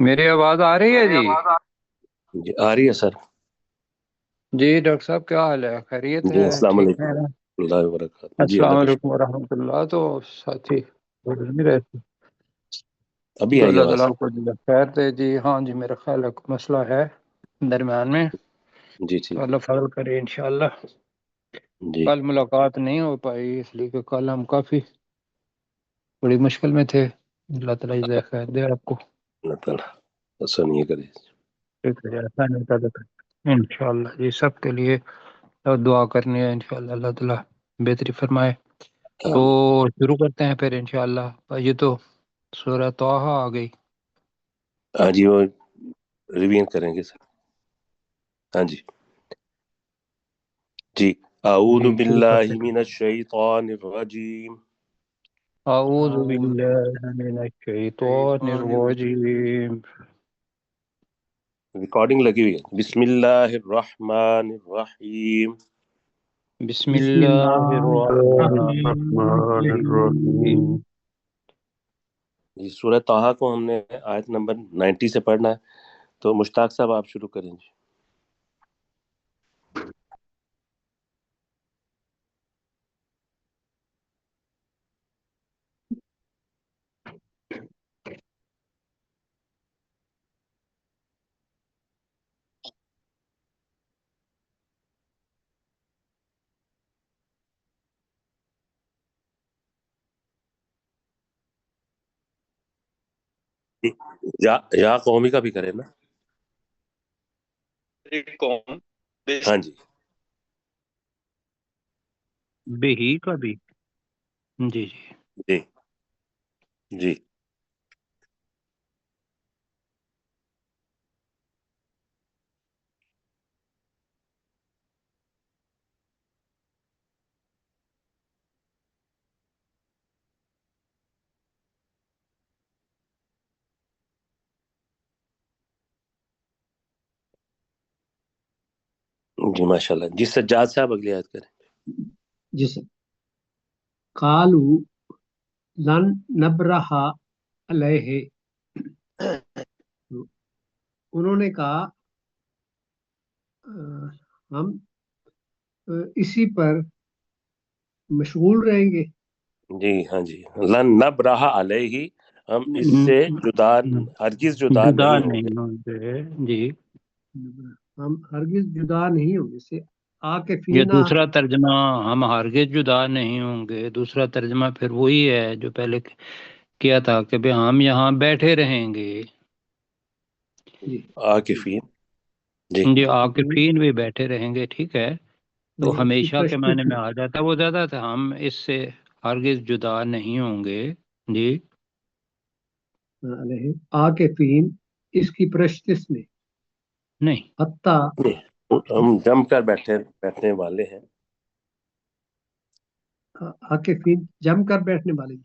میری آواز آ رہی ہے جی؟ جی آ رہی ہے سر. جی ڈاکٹر صاحب کیا حال ہے؟ خیریت جی ہے؟ السلام ٹھیک ہے؟ علیکم ورحمۃ اللہ وبرکاتہ. جی السلام اللہ کا علیکم شکر. ورحمۃ اللہ. تو ساتھی بول نہیں رہے تھے ابھی تو آئی اللہ آواز. تعالیٰ کو جزا خیر دے جی. ہاں جی، میرا خیال ہے کوئی مسئلہ ہے درمیان میں، جی جی تو اللہ فضل کرے انشاءاللہ. جی کل ملاقات نہیں ہو پائی اس لیے کہ کل ہم کافی بڑی مشکل میں تھے. اللہ تعالیٰ جزا خیر دے آپ کو. اللہ تعالیٰ ایسا نہیں کرے. ایسا نہیں کر انشاءاللہ جی. سب کے لیے دعا کرنی ہے انشاءاللہ، اللہ تعالیٰ بہتری فرمائے. تو شروع کرتے ہیں پھر انشاءاللہ. یہ تو سورہ طٰہٰ آ گئی. ہاں جی وہ ریویژن کریں گے سر. ہاں جی جی. اعوذ جی شروع باللہ کرتے ہیں. من الشیطان الرجیم. اعوذ باللہ من الشیطان الرجیم. ریکارڈنگ لگی ہوئی ہے. بسم اللہ الرحمن الرحیم. بسم اللہ الرحمن الرحیم. جی سورہ طٰہٰ کو ہم نے آیت نمبر 90 سے پڑھنا ہے. تو مشتاق صاحب آپ شروع کریں جی. یا قومی کا بھی کریں نا. ہاں جی بہی کا بھی. جی جی. جی جی جی ماشاء اللہ. جی سجاد صاحب اگلی آیت کریں. جی سر. قالوا لن نبرح علیہ، انہوں نے کہا ہم اسی پر مشغول رہیں گے. جی ہاں جی. لن نبرح علیہ، ہم اس سے جدا ہرگز جدا نہیں ہوں گے. ہوتے. جی ہم ہرگز جدا نہیں ہوں گے سے آ کے یہ فینا. دوسرا ترجمہ ہم ہرگز جدا نہیں ہوں گے. دوسرا ترجمہ پھر وہی ہے جو پہلے کیا تھا کہ بھئی ہم یہاں بیٹھے رہیں گے. جی عاکفین. جی جی عاکفین بھی بیٹھے رہیں گے. ٹھیک ہے. تو اس کی ہمیشہ کے معنی تشدد میں آ جاتا وہ زیادہ تھا. ہم اس سے ہرگز جدا نہیں ہوں گے. جی علیہ آ کے فین اس کی پرشتش میں نہیں. حتیٰ ہم جم کر بیٹھنے والے ہیں. آ کے فین جم کر بیٹھنے والے.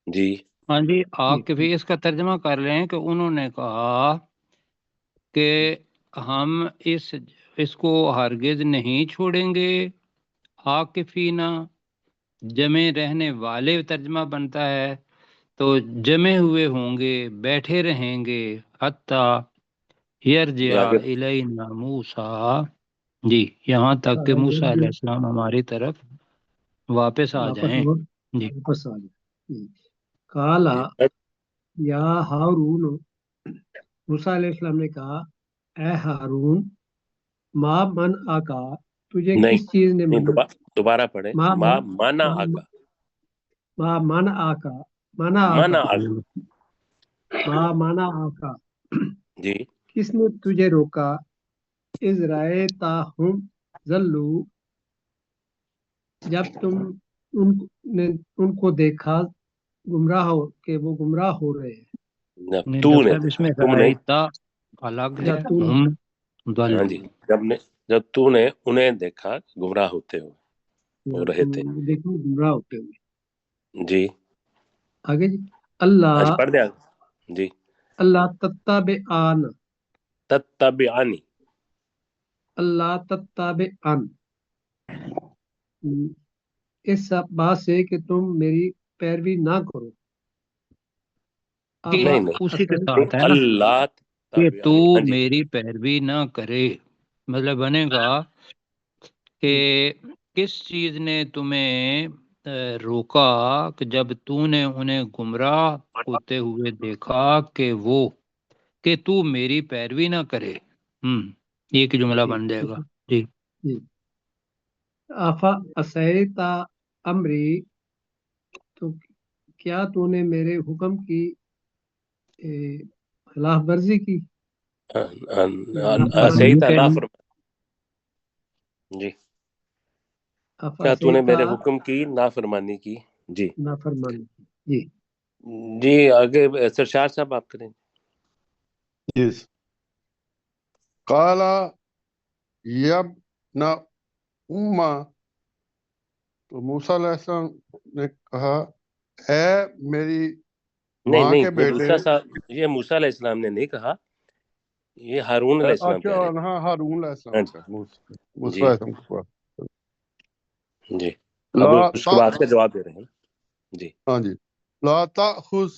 جی ہاں جی. عاکفین اس کا ترجمہ کر رہے ہیں کہ انہوں نے کہا کہ ہم اس کو ہرگز نہیں چھوڑیں گے. عاکفینہ جمع رہنے والے ترجمہ بنتا ہے تو جمع ہوئے ہوں گے، بیٹھے رہیں گے. حتیٰ یرجع الینا موسیٰ، جی یہاں تک کہ موسیٰ علیہ السلام ہماری طرف واپس آ جائیں. جی واپس آ جائیں. کالا یا ہارون، موسیٰ علیہ السلام نے کہا اے ہارون، ما من آکا، تجھے نہیں کس چیز نے دوبارہ پڑھیں. ما مانا آکا. ما من آکا، مانا مانا آکا، آکا. ما مانا آکا، جی کس نے تجھے روکا؟ اذ رأیتہم ضلوا، جب تم ان کو دیکھا گمراہ ہو کہ وہ گمراہ ہو رہے ہیں. تو ڈاکٹر نے صاحب اس میں تم نے. رائتا الگ ہے، ہم ہاں جی. جب تو نے انہیں دیکھا گمراہ ہوتے ہو رہے تھے. دیکھو گمراہ ہوتے ہوئے. جی آگے جی. اللہ آج پڑھ دیں. جی اللہ تتبعان، تتبعنی. اللہ تتبعن، اس بات سے کہ تم میری پیروی نہ کرو. کہ نہیں نہیں اسی کے أفأسيت ساتھ ہے نا اللہ کہ تو تابعانی، ہاں جی میری پیروی نہ کرے، مطلب بنے گا کہ کس چیز نے تمہیں روکا کہ جب تو نے انہیں گمراہ ہوتے ہوئے دیکھا کہ تو میری پیروی نہ کرے۔ ایک جملہ جی بن جائے گا جی۔ جی أفأسيت أمري، تو کیا تو نے میرے حکم کی خلاف ورزی کی یا نافرمانی صحیح کی؟ تھا جی، کیا تو نے أفأسيت میرے حکم کی نافرمانی کی؟ جی نافرمانی کی، جی جی آگے سرشار صاحب آپ کریں۔ Yes. قال یا ابن اما، تو موسیٰ علیہ السلام نے کہا اے میری نہیں ماں نہیں، کے یہ بیٹے، موسیٰ صاحب، یہ موسیٰ علیہ السلام نے نہیں کہا، یہ ہارون علیہ السلام اچھا کہہ رہے ہاں ہارون علیہ ہیں۔ السلام کا موسیٰ جی علیہ السلام کو جی، اب لا اس کے بعد کا جواب دے رہے ہیں جی۔ ہاں جی، لا تأخذ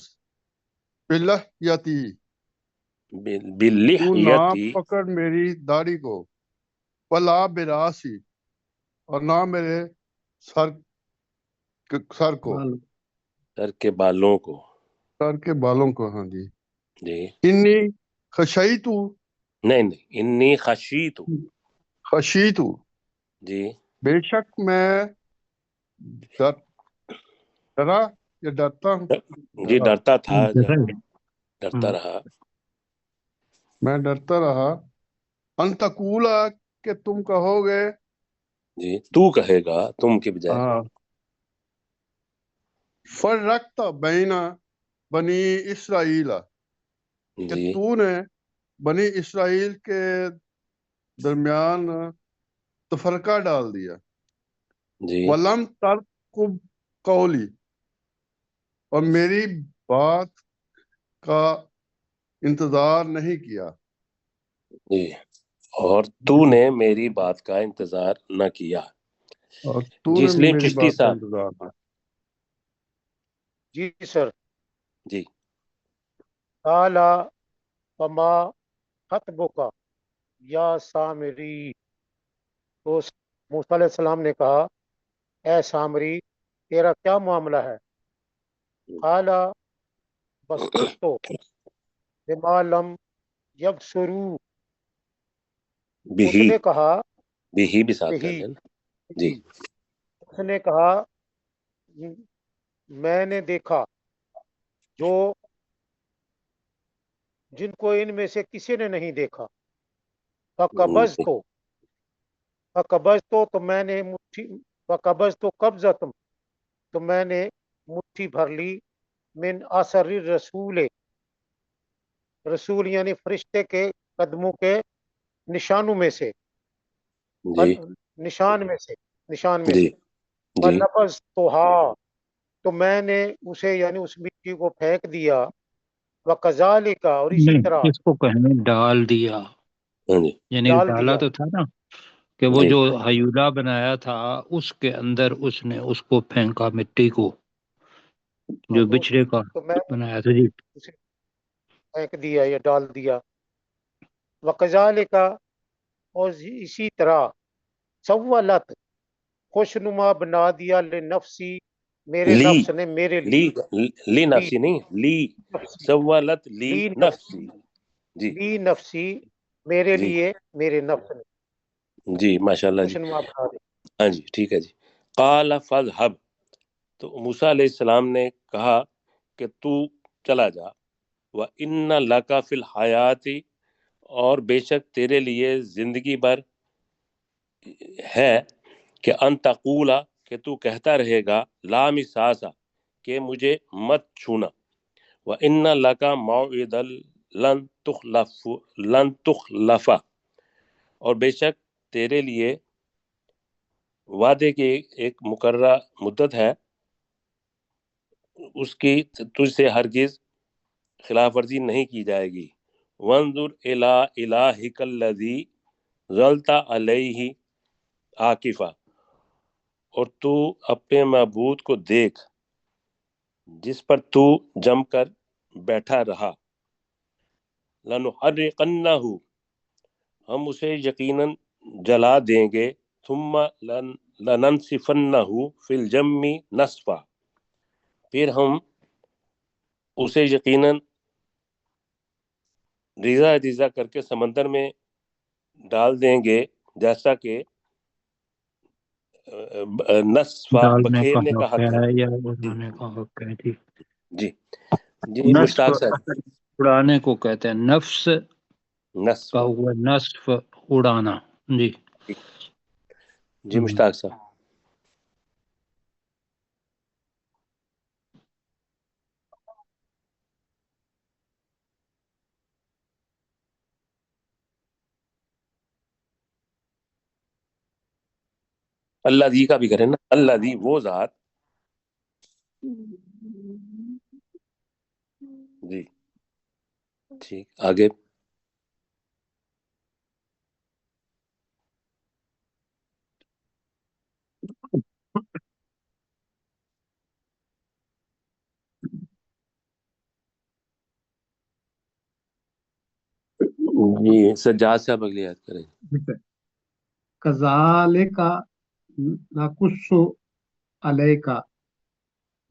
بلحیتی، تو نہ باللحیتی، پکڑ میری داڑھی کو، ولا براسی، اور نہ میرے سر کو، بال سر کے بالوں کو، سر کے بالوں کو، ہاں جی، جی انی خشیتو، نہیں نہیں، انی خشیت، خشیتو، جی بے شک میں ڈرا یا ڈرتا ہوں، جی، ڈرا، ڈرتا تھا، ہوں، ڈرتا رہا، میں ڈرتا رہا، ان تقولا، کہ تم کہو گے، جی تو کہے گا تم کے بجائے، فرقت بین بنی اسرائیل، کہ جی تو نے بنی اسرائیل کے درمیان تفرقہ ڈال دیا، جی ولم ترقب قولی، اور میری بات کا انتظار نہیں کیا، جی، اور تو نے میری بات کا انتظار نہ کیا۔ اور تو جی نے سلیم میری چشتی بات کا صاحب، انتظار نہ جی سر۔ جی قال فما خطبک یا سامری، تو موسیٰ علیہ السلام نے کہا اے سامری تیرا کیا معاملہ ہے؟ قال بصرت بما لم یبصروا، اس بھی نے کہا بھی بھی ساتھ کر یہی، لینا، جی اس نے کہا میں نے دیکھا جو جن کو ان میں سے کسی نے نہیں دیکھا، فقبضت، تو میں نے مٹھی، فقبضت قبضۃ، تو میں نے مٹھی بھر لی، من اثر رسول، رسول یعنی فرشتے کے قدموں کے نشانوں میں سے، جی نشان میں سے، نشان میں جی سے، جی فنبذتها، تو میں نے اسے یعنی اس مٹی کو پھینک دیا، وکذالک، اور اسی نہیں طرح اس کو کہنے ڈال دیا، ہاں جی یعنی ڈال ڈالا دیا، تو تھا نا کہ وہ جی جو ہیولا بنایا تھا اس کے اندر اس نے اس کو پھینکا، مٹی کو جو بچھڑے کا تو میں نے بنایا تھا۔ جی اسے پھینک دیا یا ڈال دیا، وکذالک، اور اسی طرح، سولت، خوشنما بنا دیا، لنفسی، میرے لی نفس نے میرے لی لیے، لی لی نفسی نہیں، لی نفسی، سوالت لی لی نفسی، جی لی نفسی، میرے جی لیے میرے نفس نے جی ماشاء اللہ جی، خوشنما بنا دیا۔ ہاں جی ٹھیک ہے جی۔ قال فاذهب، تو موسیٰ علیہ السلام نے کہا کہ تو چلا جا، وَإِنَّ لَكَ فِي الْحَيَاةِ، اور بے شک تیرے لیے زندگی بھر ہے، کہ ان تقولا، کہ تو کہتا رہے گا، لا مساسا، کہ مجھے مت چھونا، وَإِنَّ لَكَ مَوْعِدًا لن تخلف، اور بے شک تیرے لیے وعدے کی ایک مقررہ مدت ہے، اس کی تجھ سے ہرگز خلاف ورزی نہیں کی جائے گی، وانظر الی الہک الذی ظلت علیہ عاکفہ، اور تو اپنے معبود کو دیکھ جس پر تو جم کر بیٹھا رہا، لنحرقنہ، ہم اسے یقیناً جلا دیں گے، ثم لننسفنہ فی الجم نسفا، پھر ہم اسے یقیناً ریزہ ریزہ کر کے سمندر میں ڈال دیں گے، جیسا کہ نصفا ڈالنے کا بکھیرنے کا حق حق ہے۔ ہے یا جی اڑانے کا حق ہے؟ جی، جی جی نصف مشتاق صاحب، اڑانے کو کہتے ہیں، نفس نصف، کا ہوا نصف اڑانا۔ جی جی مشتاق صاحب۔ اللہ دی کا بھی کریں نا، اللہ دی وہ ذات، جی ٹھیک آگے۔ جی سجاد صاحب اگلی یاد کریں۔ کذالک نقص علیک،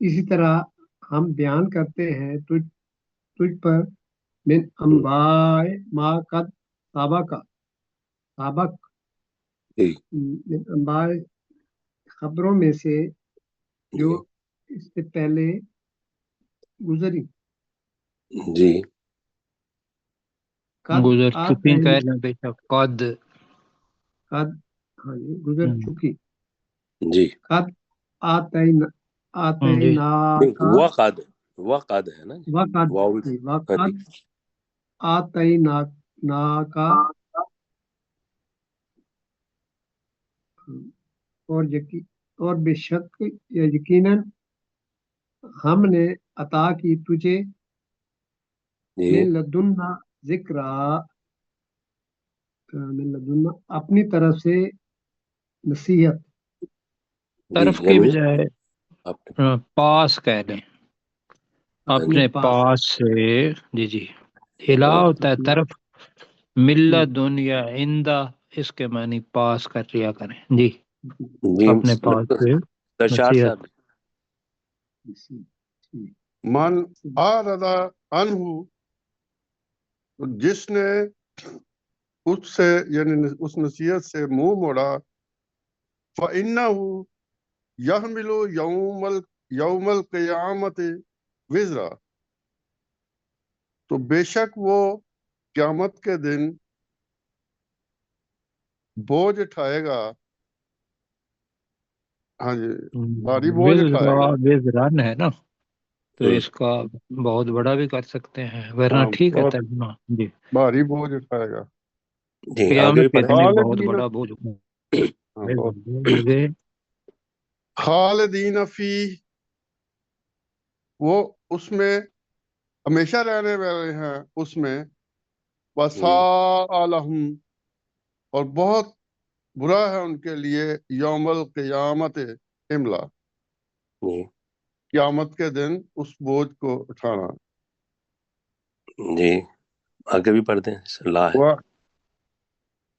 اسی طرح ہم بیان کرتے ہیں تجھ پر، من انباء ما قد سابق، جی من انباء خبروں میں سے جو اس سے پہلے گزری، جی قد گزر چکی آتین، کہہ لیں بے شک، قد قد، ہاں جی گزر چکی، جی قد آتین جی آتیناکا، وقد ہے نا جی، وقد واو، جی ہاں وقد جی آتیناکا، اور بے شک یا یقیناً ہم نے عطا کی تجھے، جی من لدنا ذکرا، من لدنا اپنی طرف سے نصیحت، طرف کی یعنی بجائے پاس کہہ لیں، اپنے پاس سے۔ جی جی، ہلا ہوتا ہے طرف، ملہ دنیا عندہ، اس کے معنی پاس کر لیا کریں۔ جی جی اپنے پاس سے تشار نصیحت۔ صاحب، من آرد عنہ، جس نے اس سے یعنی اس نصیحت سے منہ موڑا، فَإِنَّهُ يَحْمِلُ یوم القیامت وزرا، تو بے شک وہ قیامت کے دن بوجھ اٹھائے گا، ہاں جی بھاری بوجھ اٹھائے گا، وزران ہے نا، تو اس کا بہت بڑا بھی کر سکتے ہیں، ورنہ ہاں ٹھیک ہے بہت ترجمہ۔ جی بھاری بوجھ اٹھائے گا، جی آگے بھی قیامت کے پڑھیں۔ دن ایک بہت خالدین، بڑا بوجھ۔ ہاں بہت، آگے خالدین فی، وہ اس میں ہمیشہ رہنے والے ہیں اس میں، وَسَاءَ لَهُمْ، اور بہت برا ہے ان کے لیے، یوم القیامت املا، جی قیامت کے دن اس بوجھ کو اٹھانا۔ جی آگے بھی پڑھتے ہیں، اللہ ہے۔ وہ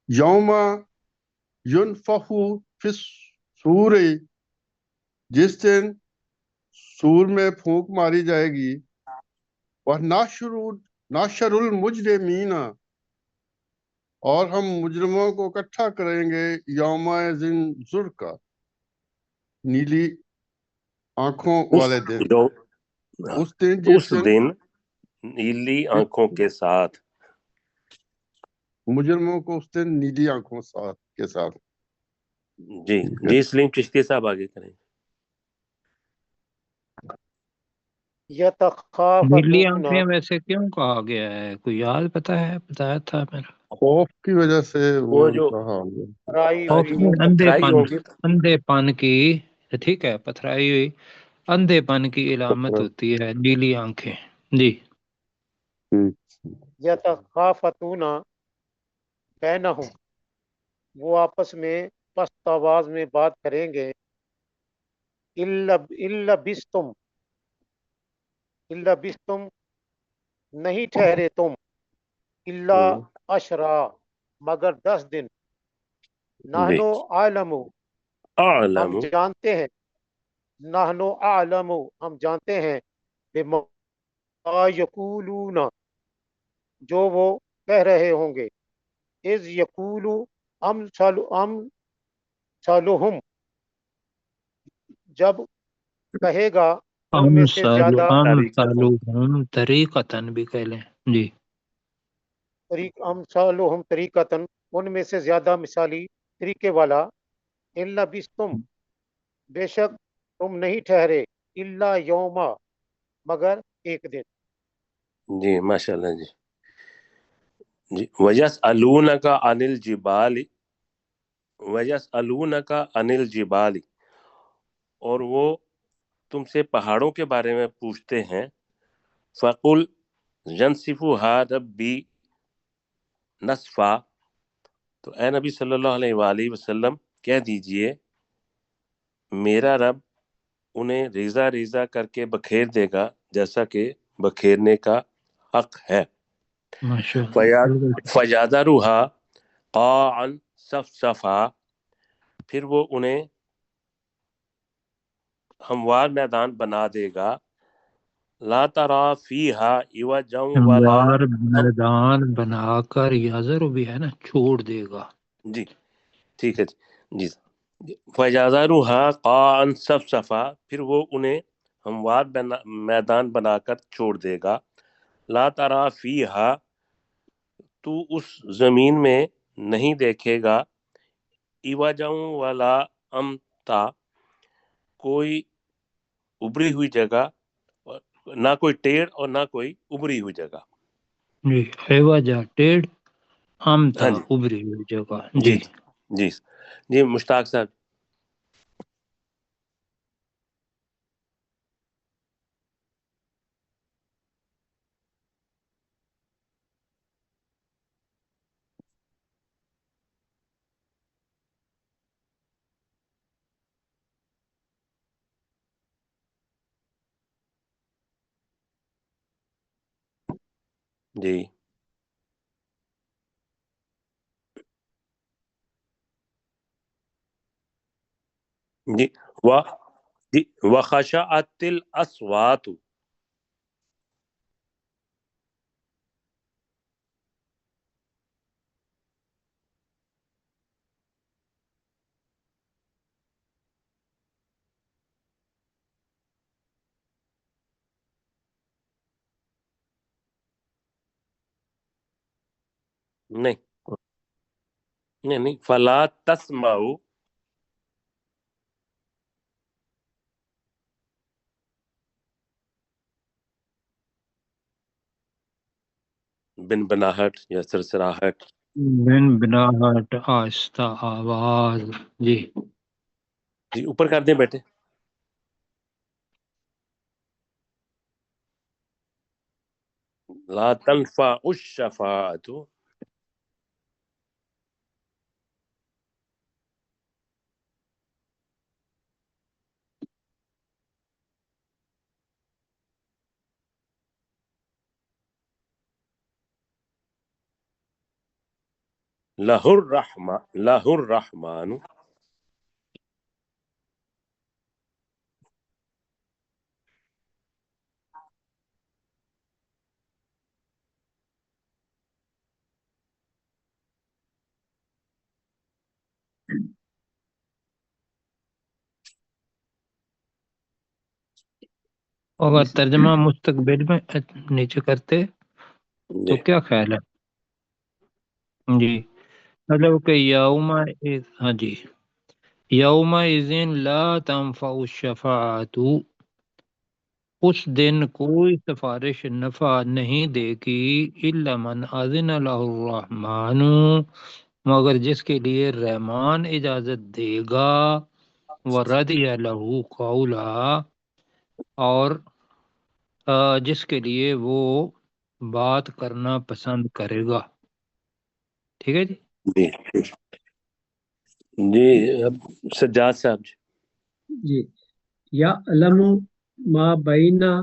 یوم ینفخ فی الصور، جس دن سور میں پھونک ماری جائے گی، وَنَحْشُرُ الْمُجْرِمِينَ، اور ہم مجرموں کو اکٹھا کریں گے، یومئذ زرقا، نیلی آنکھوں والے دن، اس دن جس اس دن دن نیلی آنکھوں کے ساتھ، مجرموں کو اس دن نیلی آنکھوں کے ساتھ، جی ٹھیک ہے۔ جی سلیم چشتی صاحب آگے کریں۔ نیلی یتخافتون، آنکھیں ویسے کیوں کہا گیا ہے؟ کوئی یاد پتا ہے؟ بتایا تھا میرا خوف کی وجہ سے وہ وہ جو کہا گیا۔ رائی خوف ہوئی میں ہو، اندھے پتھرائی پن، ہوگی، اندھے پن کی، ٹھیک ہے، پتھرائی ہوئی اندھے پن کی علامت ہوتی ہے نیلی آنکھیں۔ جی یتخافتون بینہم، وہ آپس میں پست آواز میں بات کریں گے، الا بستم نہیں ٹھہرے تم الا اشرا مگر 10 دن جی نحنو عالم ہم اعلم جانتے ہیں نحنو اعلم ہم جانتے ہیں بما یقولون جو وہ کہہ رہے ہوں گے اذ یقولو امثالہم جب کہے گا ان میں سے زیادہ امثالهم طریقتاً بھی کہہ لیں جی امثالہم طریقتاً ان میں سے زیادہ مثالی طریقے والا ان لبثتم بے شک تم نہیں ٹھہرے الا یوما مگر ایک دن جی ماشاء اللہ جی جی وَيَسْأَلُونَكَ عَنِ الْجِبَالِ وَيَسْأَلُونَكَ عَنِ الْجِبَالِ اور وہ تم سے پہاڑوں کے بارے میں پوچھتے ہیں فَقُلْ يَنْسِفُهَا رَبِّي نَسْفًا تو اے نبی صلی اللہ علیہ وآلہ وسلم کہہ دیجئے میرا رب انہیں ریزہ ریزہ کر کے بکھیر دے گا جیسا کہ بکھیرنے کا حق ہے ماشاء اللہ فَيَذَرُهَا قَاعًا صَفْصَفًا پھر وہ انہیں ہموار میدان بنا دے گا لا ترا فیہا عوجا ولا ہموار میدان بنا کر یازر بھی ہے نا چھوڑ دے گا جی ٹھیک ہے جی فَيَذَرُهَا قَاعًا صَفْصَفًا پھر وہ انہیں ہموار میدان بنا کر چھوڑ دے گا لا ترا فیہا تو اس زمین میں نہیں دیکھے گا عوجا ولا امتا کوئی ابری ہوئی جگہ نہ کوئی ٹیڑھ اور نہ کوئی ابری ہوئی جگہ جی خیواجہ ٹیڑھ امتا ہاں جی ابری ہوئی جگہ جی جی جی جی مشتاق صاحب جی جی و جی وخشعت الاصوات نہیں نہیں فلا تسمعوا بن بناہٹ یا سرسراہٹ بن بناہٹ آہستہ آواز جی جی اوپر کر دیں بیٹے لا تنفع الشفاعت لہ الرحمن اگر ترجمہ مستقبل میں نیچے کرتے تو جی کیا خیال ہے جی مطلب کہ یوم ہاں جی یوم اذن لا تنفع الشفاعت اس دن کوئی سفارش نفع نہیں دے گی الا من اذن له الرحمن مگر جس کے لیے رحمان اجازت دے گا ورضی له قولا اور جس کے لیے وہ بات کرنا پسند کرے گا ٹھیک ہے جی جی جی اب سجاد صاحب جی جی یا علم ما بینا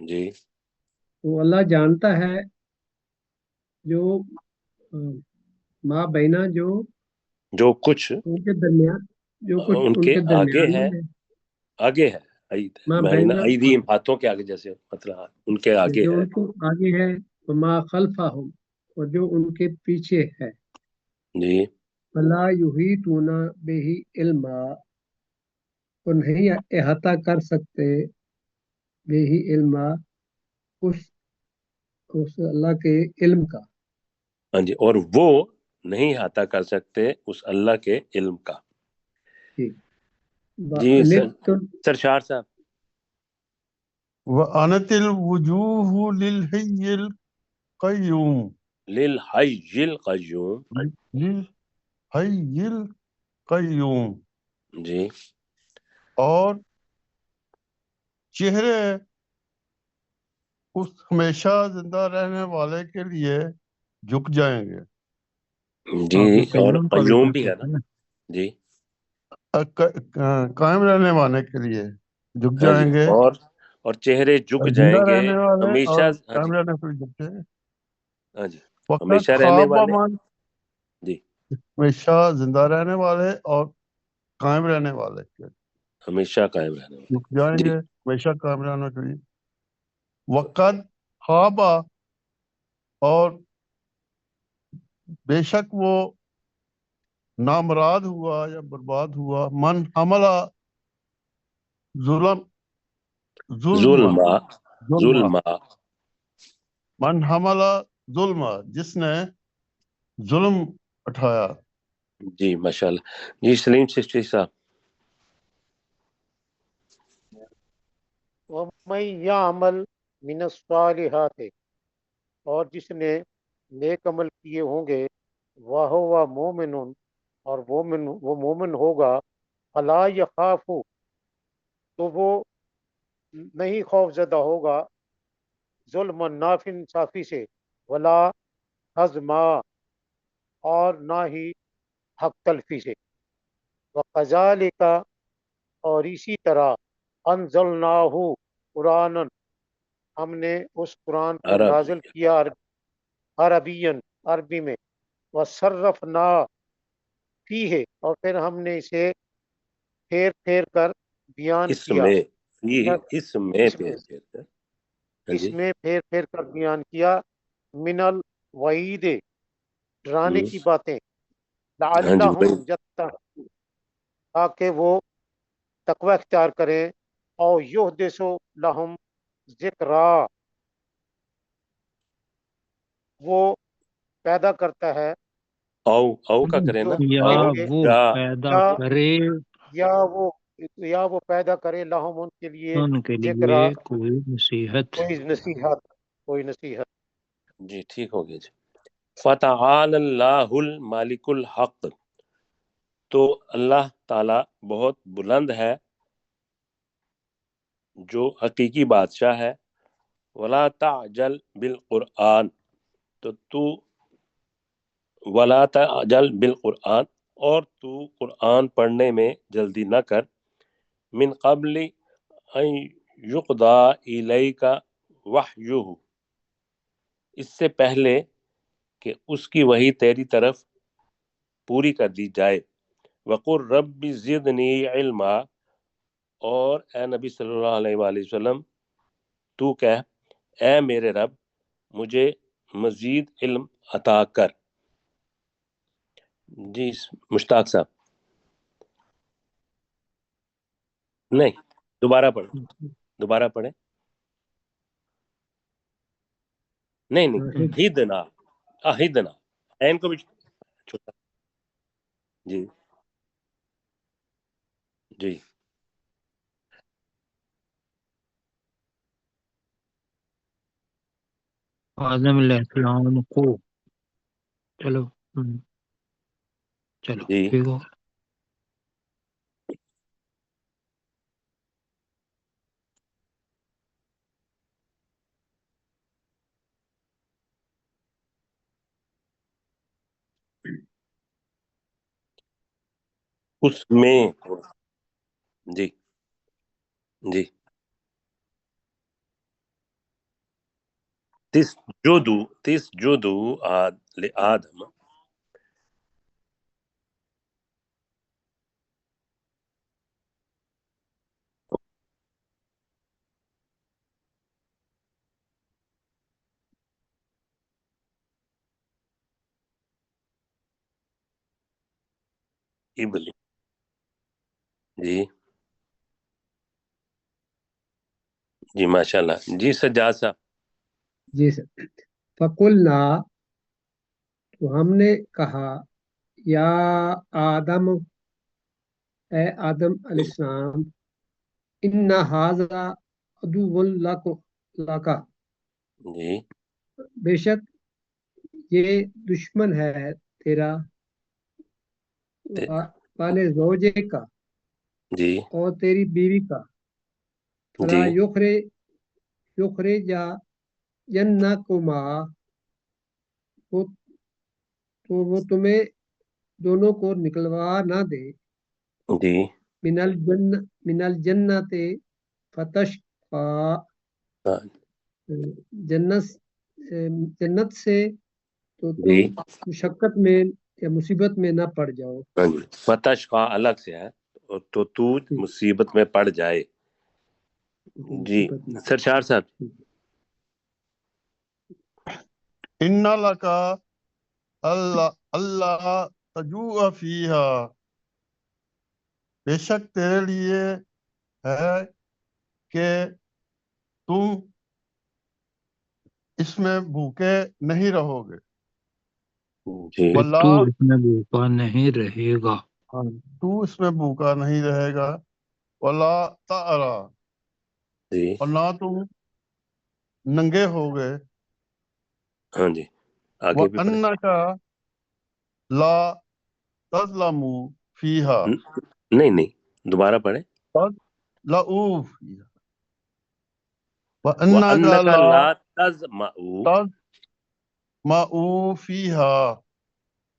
جی وہ اللہ جانتا ہے جو ماں بینا جو جو کچھ ان کے درمیان، جو کچھ ان ان کے کے آگے درمیان ہے، میں آگے ہے، عید ماں بین بینا، ایدیہم ہاتھوں کے آگے، جیسے مطلب ان کے آگے جو ہے، ان کو آگے ہے، وما خلفہم، اور جو ان کے پیچھے ہے، جی فلا یحیطون بہ علما، وہ نہیں احاطہ کر سکتے بہ علما، اس اس اللہ کے علم کا. ہاں جی، اور وہ نہیں احاطہ کر سکتے اس اللہ کے علم کا. ٹھیک. جی وَأَنِتُ سرشار صاحب. وَأَنَتِ الْوُجُوهُ لِلْحَيِّ الْقَيُّومِ، للحی القیوم. لِلْحَيِّ الْقَيُّومِ، جی اور چہرے اس ہمیشہ زندہ رہنے والے کے لیے جھک جائیں گے. جی، آپ اور قیوم کا بھی قیوم بھی پڑھتے ہے نا. تھے نا؟ جی قائم رہنے والے کے لیے جھک ہاں جی، جائیں گے، اور چہرے جھک زندہ جائیں گے رہنے والے ہمیشہ. اور ہاں جی، قائم رہنے کے لیے جھکتے ہیں. ہاں جی، وقت ہمیشہ رہنے خواب والے. من، جی ہمیشہ زندہ رہنے والے اور قائم رہنے والے کے ہمیشہ قائم رہنے والے. جھک جائیں جی گے، ہمیشہ قائم رہنے کے لیے. وقت خواب، اور بے شک وہ نامراد ہوا یا برباد ہوا، من حملہ ظلم ظلم ظلم ظلم ظلم. من حملہ ظلم، جس نے ظلم اٹھایا. جی ماشاء اللہ. جی سلیم سسٹی صاحب. وَمَن يَعْمَلْ مِنَ الصَّالِحَاتِ، اور جس نے نیک عمل کیے ہوں گے، وَهُوَ مُؤْمِنٌ، اور وہ مومن ہوگا، فَلَا يَخَافُ، تو وہ نہیں خوف زدہ ہوگا، ظلم ناف انصافی سے، ولا حزما، اور نہ ہی حق تلفی سے. وَقَذَالِكَ، اور اسی طرح، انزلناہ قرآن، ہم نے اس قرآن کو عربی. نازل کیا عربین، عربی میں. وصرفنا فیہ، اور پھر ہم نے اسے پھیر پھیر کر بیان اس کیا، میں یہ اس میں اس میں پھیر پھیر کر. ہاں اس جی. میں پھیر پھیر کر بیان کیا، من الوعید، ڈرانے ہوں. کی باتیں، ہاں جی لعلہم وہی. یتقون، تاکہ وہ تقوی اختیار کریں، او یحدث لہم ذکرا، وہ پیدا کرتا ہے، او کا کرے نا. یا او کے لیے، وہ یا پیدا یا کرے یا وہ یا وہ پیدا کرے لہم ان کے لیے ان کے ذکرا، لیے کوئی نصیحت. کوئی نصیحت، کوئی نصیحت. جی ٹھیک ہو گیا جی. فتعال اللہ المالک الحق، تو اللہ تعالی بہت بلند ہے جو حقیقی بادشاہ ہے. ولا تعجل بالقرآن، تو ولا تعجل بالقرآن، اور تو قرآن پڑھنے میں جلدی نہ کر. من قبل ان یقضی الیک وحیہ، اس سے پہلے کہ اس کی وحی تیری طرف پوری کر دی جائے. وقل رب زدنی علما، اور اے نبی صلی اللہ علیہ وآلہ وسلم تو کہہ، اے میرے رب مجھے مزید علم عطا کر. جی مشتاق صاحب. نہیں، دوبارہ پڑھیں، دوبارہ پڑھیں. نہیں نہیں، ہدنا، ہدنا، این کو بھی چھوٹا. جی جی آدم علیہ السلام کو. چلو چلو جی. ٹھیک ہو. اس میں. جی جی تسجدوا لآدم ابلی جی جی ماشاء اللہ جی سجاد صاحب جی سر، فقلنا، تو ہم نے کہا، یا آدم، اے آدم علیہ السلام، ان ھذا عدو لک، جی بے شک یہ دشمن ہے تیرا، والے زوجے کا، جی اور تیری بیوی کا، فلا جی یخرجا ینکما، وہ تو وہ تمہیں دونوں کو نکلوا نہ دے، جی من الجنت فتشقا، ہاں جنت جنت سے تو تم جی مشقت میں یا مصیبت میں نہ پڑ جاؤ۔ ہاں جی فتش کا الگ سے ہے تو مصیبت میں پڑ جائے جی مصیبت میں۔ سرشار صاحب ان لکا اللہ تجوع فیہا، بے شک تیرے لیے ہے کہ تم اس میں بھوکے نہیں رہو گے، جی کہ ولا تو اس میں بھوکا نہیں رہے گا، تو اس میں بھوکا نہیں رہے گا، ولا تعرا، جی اور نہ تم ننگے ہوگے، ہاں جی آگے بھی پڑھیں وَأَنَّكَ لا تظلم فیہا، نہیں دوبارہ پڑھیں تظلم فیہا، وَأَنَّكَ وَأَنَّكَ لا لَا تَظْمَأُ تظمأ فیہا،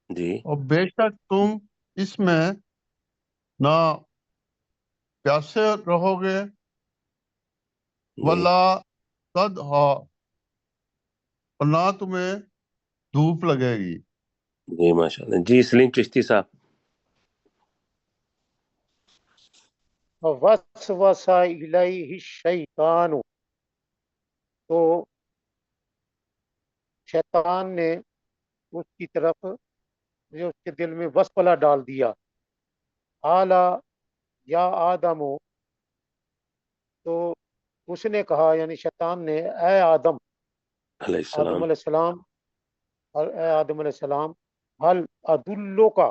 جی اور بے شک تم اس میں نہ پیاسے رہو گے، جی ولا تضحا، اور نہ تمہیں دھوپ لگے گی۔ جی ماشاء اللہ جی سلیم چشتی صاحب وسوس الیہ الشیطان، تو شیطان نے اس کی طرف جو اس کے دل میں وسوسہ ڈال دیا، اعلیٰ یا آدم، تو اس نے کہا یعنی شیطان نے، اے آدم، علیہ آدم السلام علیہ السلام، اور اے آدم علیہ السلام، حل ادلو کا،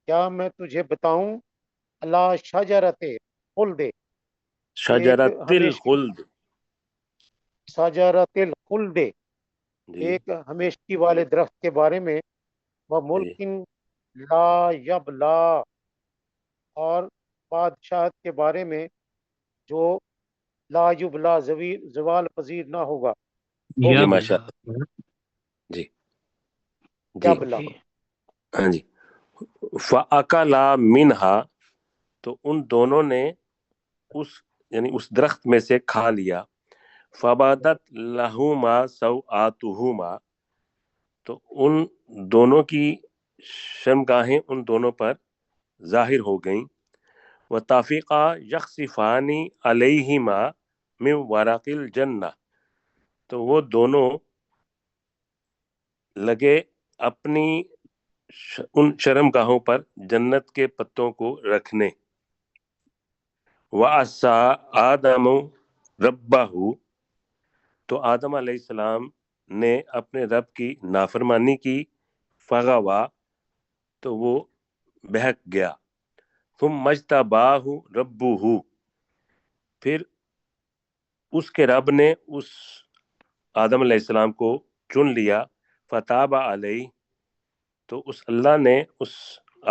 کیا میں تجھے بتاؤں، اللہ شجرت خلد، ایک شجرۃ ہمیشگی، الخلد شجرت الخلد، جی ایک ہمیشگی والے درخت کے بارے میں، وہ جی ملک لا یبلا، اور بادشاہت کے بارے میں جو لا یبلا، زوال پذیر نہ ہوگا، جی یا ہوگا ماشاء بلا اللہ جی جی یبلا۔ جی ہاں جی فَأَكَلَا مِنْهَا، تو ان دونوں نے اس یعنی اس درخت میں سے کھا لیا، فَبَدَتْ لَهُمَا سَوْآتُهُمَا، تو ان دونوں کی شرمگاہیں ان دونوں پر ظاہر ہو گئیں، وَطَفِقَا يَخْصِفَانِ عَلَيْهِمَا مِنْ وَرَقِ الْجَنَّةِ، تو وہ دونوں لگے اپنی ان شرمگاہوں پر جنت کے پتوں کو رکھنے، وَعَصَىٰ آدَمُ رَبَّهُ، تو آدم علیہ السلام نے اپنے رب کی نافرمانی کی، فغوا، تو وہ بہک گیا، ثم اجتباہ ربہ، پھر اس کے رب نے اس آدم علیہ السلام کو چن لیا، فتاب علیہ، تو اس اللہ نے اس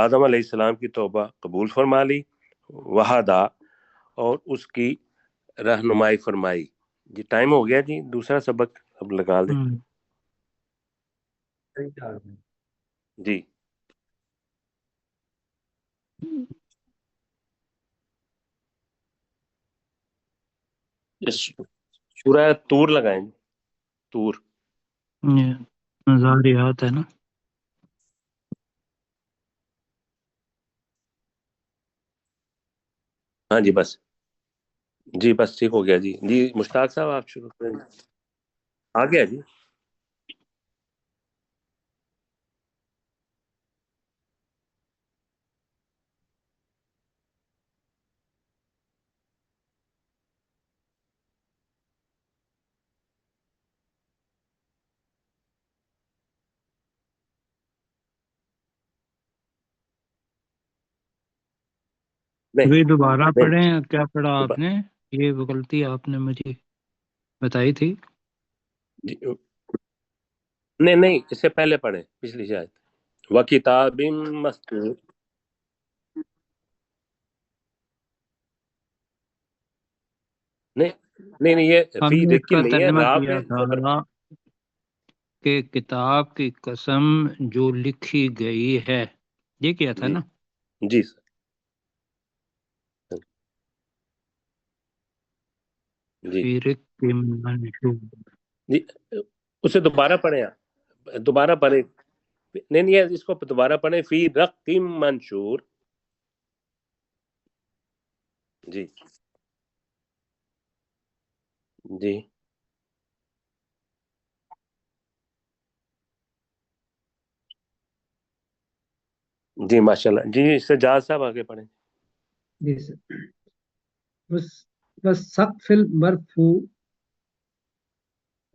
آدم علیہ السلام کی توبہ قبول فرما لی، وہدا، اور اس کی رہنمائی فرمائی۔ جی ٹائم ہو گیا جی، دوسرا سبق اب لگا دیں جی سورہ طور لگائیں، طور. یہ زاریات ہے نا. ہاں جی بس، جی بس ٹھیک ہو گیا جی. جی مشتاق صاحب آپ شروع کریں. آ گیا جی. نہیں ابھی دوبارہ نہیں پڑھیں، کیا پڑھا آپ نے؟ یہ غلطی آپ نے مجھے بتائی تھی. جی، نہیں نہیں، اس سے پہلے پڑھیں پچھلی شاید. وَكِتَابٍ مَّسْطُورٍ. نہیں نہیں نہیں، یہ ہم فی نے اس دیکھ کے کا نہیں ہے، ترجمہ را کیا پہ زبر. تھا کہ کتاب کی قسم جو لکھی گئی ہے، یہ کیا تھا جی نا. جی سر. جی فی رق منشور. جی، اسے دوبارہ پڑھیں آپ، دوبارہ پڑھیں. نہیں نہیں، اس کو دوبارہ پڑھیں. فی رق منشور. جی جی جی ماشاء اللہ. جی سجاد صاحب آگے پڑھیں. جی سر. بس سقف المرفوع،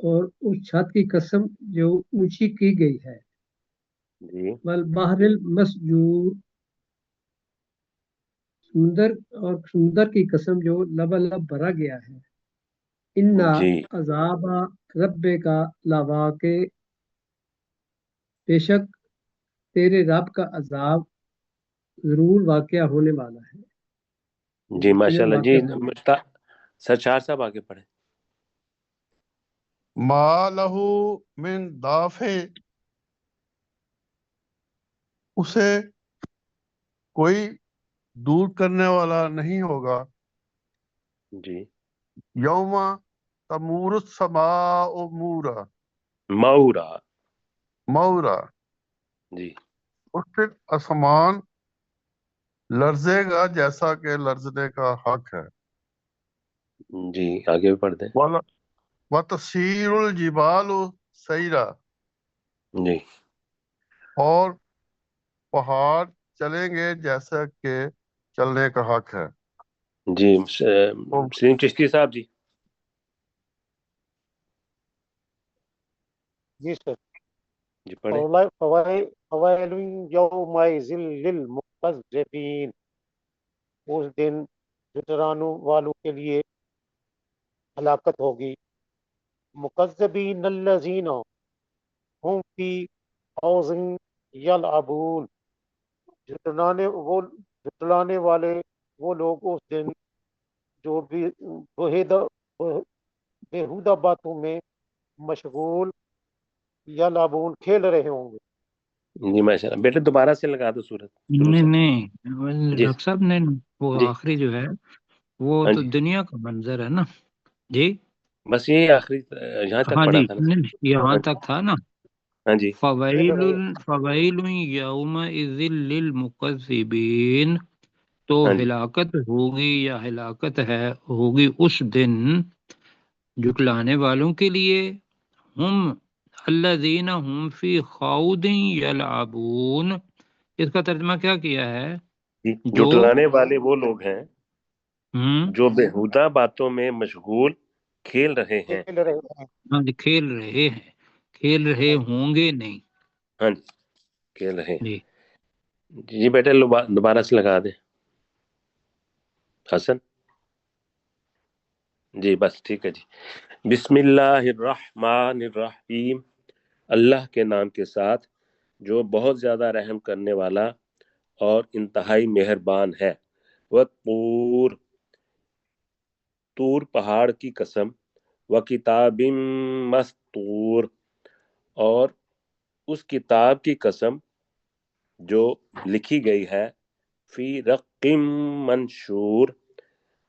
اور اس چھت کی قسم جو اونچی کی گئی ہے. جی والبحر المسجور، سمندر کی قسم جو لبالب بھرا گیا ہے. انا جی عذاب رب کا لواقع، بے شک تیرے رب کا عذاب ضرور واقع ہونے والا ہے، جی ماشاء یقیناً اللہ. جی واقع ہونے والا سرچار صاحب آگے پڑھیں. ما لہو من دافع، اسے کوئی دور کرنے والا نہیں ہوگا. جی یوم تمور السماء مورا، مورا. مورا، جی اس دن آسمان لرزے گا جیسا کہ لرزنے کا حق ہے. جی آگے بھی پڑھ دیں. وَتَسِيرُ الْجِبَالُ سَيْرًا، جی اور پہاڑ چلیں گے جیسا کہ چلنے کا حق ہے. جی سلیم چشتی صاحب. جی جی سر. جی پڑھیں. فوائل یومئذ للمکذبین، اس دن جھٹلانے والوں کے لیے ہلاکت ہوگی. مکذبین الذین ہم فی خوض یلعبون، جھٹلانے والے وہ لوگ اس دن جو بھی بےہودہ باتوں میں مشغول، یلعبون کھیل رہے ہوں گے. جی ماشاء اللہ. بیٹے دوبارہ سے لگا دو سورت شروع سے. نہیں جی ڈاکٹر صاحب نے وہ جی آخری جو ہے وہ ہاں تو جی، دنیا کا منظر ہے نا. جی بس یہی آخری یہاں تک ہاں پڑھا جی، تھا نا. یہاں ہاں تک تھا نا. ہاں جی کھیل فویل رہے. فویل یومئذ للمکذبین، تو ہاں جی ہلاکت ہوگی یا ہلاکت ہوگی اس دن جھٹلانے والوں کے لیے. ہم الذین ہم فی خوض یلعبون، اس کا ترجمہ کیا کیا ہے؟ جی. جو جھٹلانے والے وہ لوگ ہیں ہم جو بےہودہ باتوں میں مشغول کھیل رہے ہیں. کھیل رہے ہیں. ہاں جی، کھیل رہے ہیں، کھیل رہے ہوں گے نہیں. ہاں جی کھیل رہے ہیں. جی جی بیٹے دوبارہ سے لگا دیں. حسن. جی بس ٹھیک ہے جی. بسم اللہ الرحمن الرحیم، اللہ کے نام کے ساتھ جو بہت زیادہ رحم کرنے والا اور انتہائی مہربان ہے. وَالطُّورِ، طور پہاڑ کی قسم. وَكِتَابٍ مَّسْطُورٍ، اور اس کتاب کی قسم جو لکھی گئی ہے. فی رق منشور،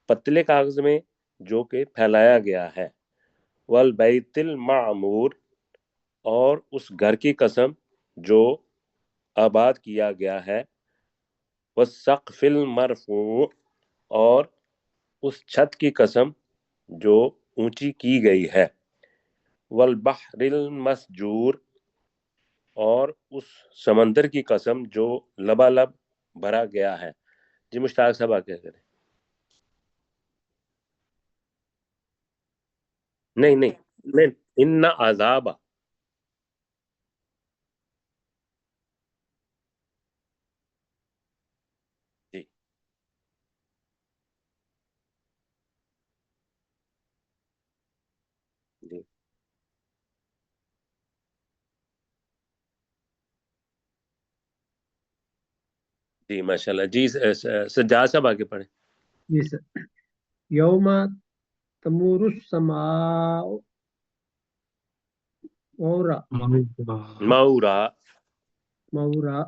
پتلے کاغذ میں. جو کہ پھیلایا گیا ہے، والبیت المعمور اور اس گھر کی قسم جو آباد کیا گیا ہے، والسقف المرفوع اور اس چھت کی قسم جو اونچی کی گئی ہے، والبحر المسجور اور اس سمندر کی قسم جو لبالب بھرا گیا ہے۔ جی مشتاق صاحب آ کیا کریں؟ نہیں ان عذاب، جی جی جی ماشاء اللہ۔ جی سجاد صاحب آگے پڑھیں۔ جی سر، یوم تمور السماء مورا مورا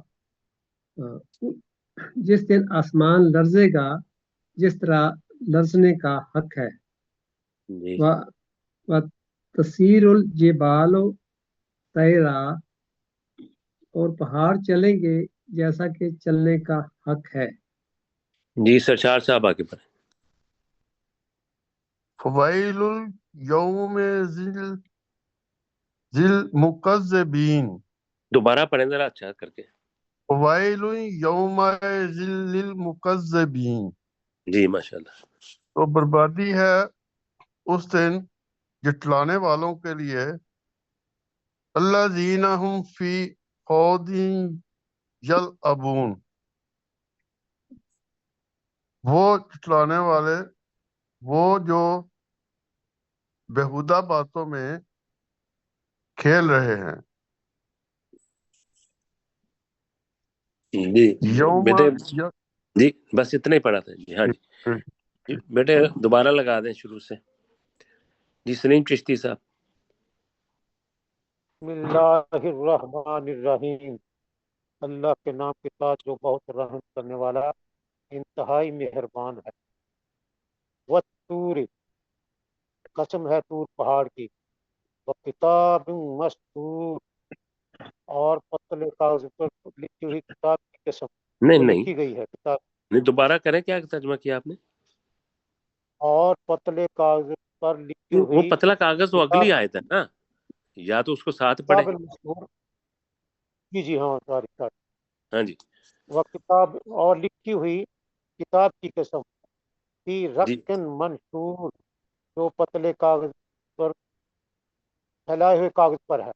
جس دن آسمان لرزے گا جس طرح لرزنے کا حق ہے، جی و تسیر الجبال طیرا اور پہاڑ چلیں گے جیسا کہ چلنے کا حق ہے۔ جی سرشار صاحب آگے پڑھیں۔ فویل یوم ذل مکذبین، دوبارہ پڑھیں ذرا اچھا کر کے۔ فویل یوم ذل المکذبین، جی ماشاء اللہ۔ تو بربادی ہے اس دن جٹلانے والوں کے لیے، الذین ہم فی خوض یلعبون، وہ جٹلانے والے وہ جو بےہودہ باتوں میں کھیل رہے ہیں۔ جی یوم بیٹے، جی بس اتنا ہی پڑھا تھا جی۔ ہاں جی بیٹے دوبارہ لگا دیں شروع سے۔ جی سلیم چشتی صاحب۔ بسم اللہ الرحمن الرحیم، اللہ کے نام کے ساتھ جو بہت رحم کرنے والا انتہائی مہربان ہے۔ والطور، قسم ہے طور پہاڑ کی، وکتاب مسطور اور پتلے کاغذ پر لکھی ہوئی کتاب کی قسم جو نہیں لکھی گئی ہے کتاب، نہیں دوبارہ کریں، کیا ترجمہ کیا آپ نے؟ اور پتلے کاغذ پر لکھی وہ ہوئی پتلا کاغذ وہ کتاب اگلی آیت ہے نا، یا تو اس کو ساتھ پڑھیں۔ کتاب المسطور، جی ہاں ساری ہاں جی وہ کتاب اور لکھی ہوئی کتاب کی قسم، فی جی رقن منشور جو پتلے کاغذ پر پھیلائے ہوئے کاغذ پر ہے،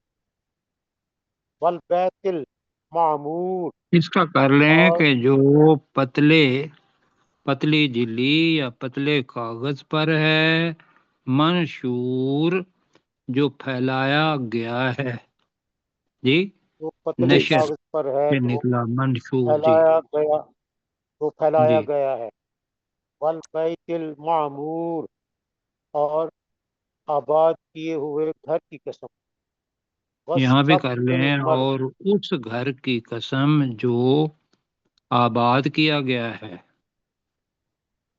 والبیت المعمور اس کا کر لیں اور کہ جو پتلی جلی یا پتلے کاغذ پر ہے، منشور جو پھیلایا گیا ہے، جی جو پتلے جی نشر کاغذ پر ہے سے جو نکلا منشور، جی پھیلایا جی گیا ہے، والبیت المعمور اور آباد کیے ہوئے گھر کی قسم، یہاں بھی کر والسقف لیں، المرفوع اور اس گھر کی قسم جو آباد کیا گیا ہے۔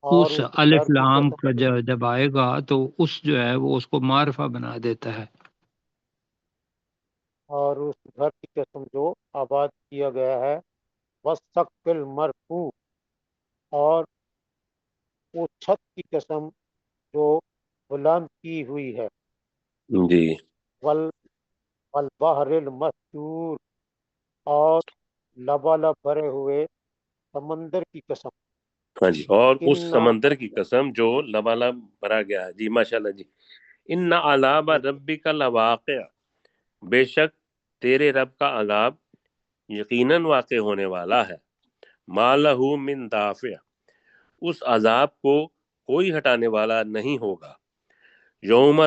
اور اس اس گھر الف کی لام قسم کا جب آئے گا تو اس جو ہے وہ اس کو معرفہ بنا دیتا ہے۔ اور اس گھر کی قسم جو آباد کیا گیا ہے، والسقف المرفوع اور اس چھت کی قسم جو بلند کی ہوئی ہے، جی والبحر المسجور اور لبالب بھرے ہوئے سمندر کی قسم، ہاں جی، اور اس ان سمندر کی قسم جو لبالب بھرا گیا ہے۔ جی ماشاءاللہ جی۔ ان عذاب ربک لواقع، بے شک تیرے رب کا عذاب یقیناً واقع ہونے والا ہے، ما لہ من دافع، اس عذاب کو کوئی ہٹانے والا نہیں ہوگا، یوم